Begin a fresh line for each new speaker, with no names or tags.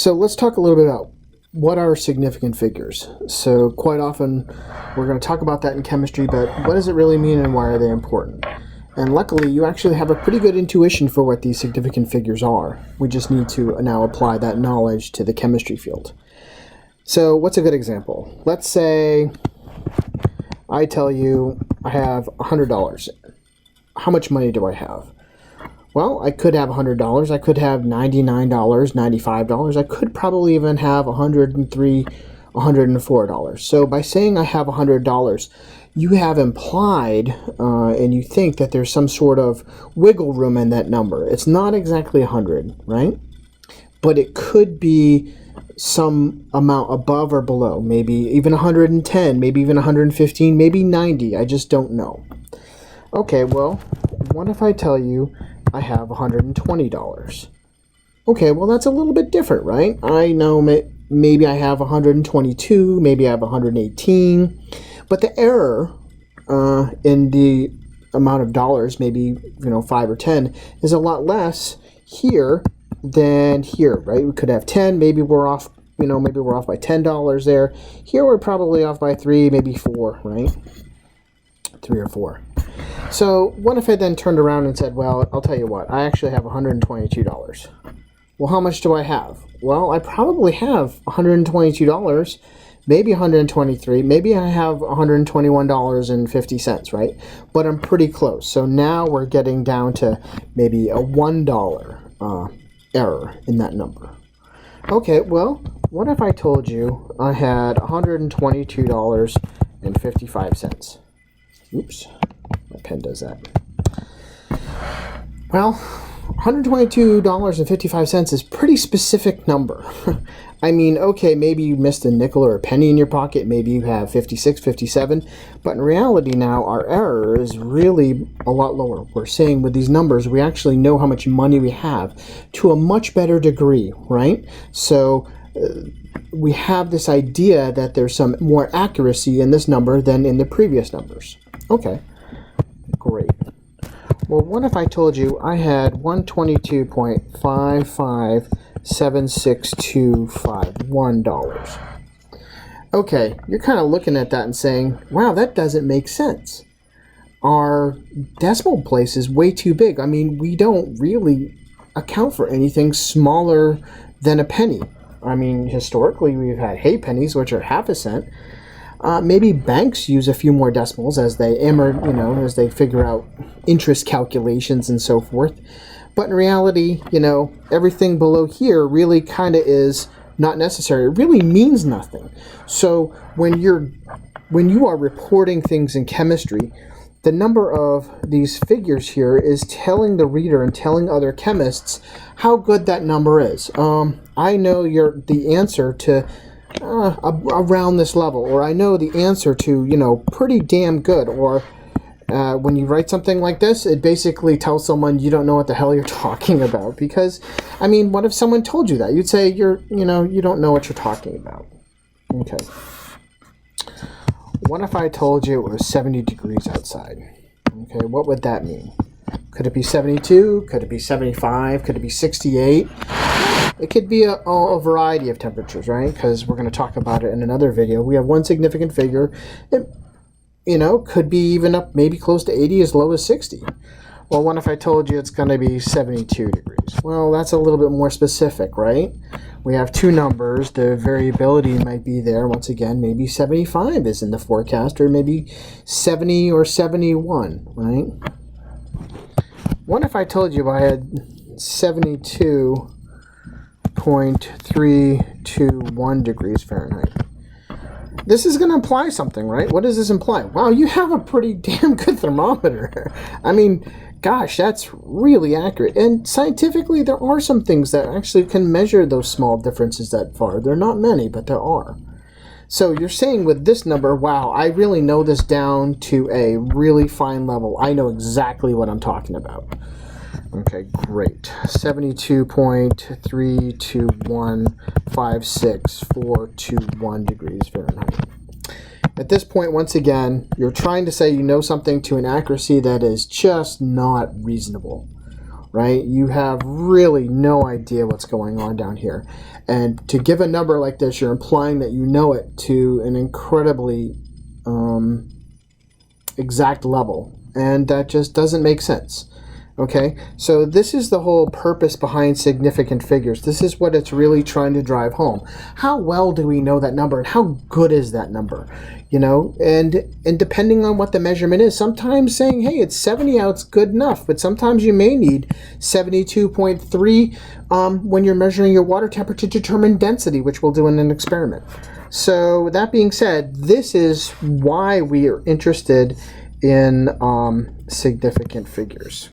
So let's talk a little bit about what are significant figures. So quite often we're going to talk about that in chemistry, but what does it really mean and why are they important? And luckily you actually have a pretty good intuition for what these significant figures are. We just need to now apply that knowledge to the chemistry field. So what's a good example? Let's say I tell you I have $100. How much money do I have? Well, I could have $100, I could have $99, $95, I could probably even have $103, $104. So by saying I have $100, you have implied and you think that there's some sort of wiggle room in that number. It's not exactly 100, right? But it could be some amount above or below, maybe even 110, maybe even 115, maybe 90, I just don't know. Okay, well, what if I tell you I have $120? Okay, well that's a little bit different, right? I know maybe I have 122, maybe I have 118, but the error in the amount of dollars, maybe 5 or 10, is a lot less here than here, right? We could have 10, maybe we're off, maybe we're off by $10 there. Here we're probably off by 3, maybe 4, right? 3 or 4. So what if I then turned around and said, well, I'll tell you what, I actually have $122. Well, how much do I have? Well, I probably have $122, maybe $123, maybe I have $121.50, right? But I'm pretty close. So now we're getting down to maybe a $1 error in that number. Okay, well, what if I told you I had $122.55? Oops. My pen does that. Well, $122.55 is a pretty specific number. I mean, okay, maybe you missed a nickel or a penny in your pocket, maybe you have 56, 57, but in reality now our error is really a lot lower. We're saying with these numbers we actually know how much money we have to a much better degree, right? So we have this idea that there's some more accuracy in this number than in the previous numbers. Okay. Great. Well, what if I told you I had $122.557625? Okay, you're kind of looking at that and saying, wow, that doesn't make sense. Our decimal place is way too big. I mean, we don't really account for anything smaller than a penny. I mean, historically, we've had halfpennies, which are half a cent. Maybe banks use a few more decimals as they as they figure out interest calculations and so forth. But in reality, everything below here really kind of is not necessary. It really means nothing. So when you are reporting things in chemistry, the number of these figures here is telling the reader and telling other chemists how good that number is. I know the answer to around this level, or I know the answer to, pretty damn good, or when you write something like this, it basically tells someone you don't know what the hell you're talking about, because, I mean, what if someone told you that? You'd say you don't know what you're talking about. Okay. What if I told you it was 70 degrees outside? Okay, what would that mean? Could it be 72? Could it be 75? Could it be 68? It could be a variety of temperatures, right? Because we're going to talk about it in another video. We have one significant figure. It, could be even up maybe close to 80, as low as 60. Well, what if I told you it's going to be 72 degrees? Well, that's a little bit more specific, right? We have two numbers. The variability might be there. Once again, maybe 75 is in the forecast, or maybe 70 or 71, right? What if I told you I had 72.321 degrees Fahrenheit? This is going to imply something, right? What does this imply? Wow, you have a pretty damn good thermometer. I mean, gosh, that's really accurate. And scientifically, there are some things that actually can measure those small differences that far. There are not many, but there are. So you're saying with this number, wow, I really know this down to a really fine level. I know exactly what I'm talking about. Okay, great. 72.32156.421 degrees Fahrenheit. At this point, once again, you're trying to say you know something to an accuracy that is just not reasonable. right? You have really no idea what's going on down here. And to give a number like this, you're implying that you know it to an incredibly exact level. And that just doesn't make sense. Okay, so this is the whole purpose behind significant figures. This is what it's really trying to drive home. How well do we know that number, and how good is that number? You know, and depending on what the measurement is, sometimes saying, hey, it's 70 out, it's good enough, but sometimes you may need 72.3 when you're measuring your water temperature to determine density, which we'll do in an experiment. So that being said, this is why we are interested in significant figures.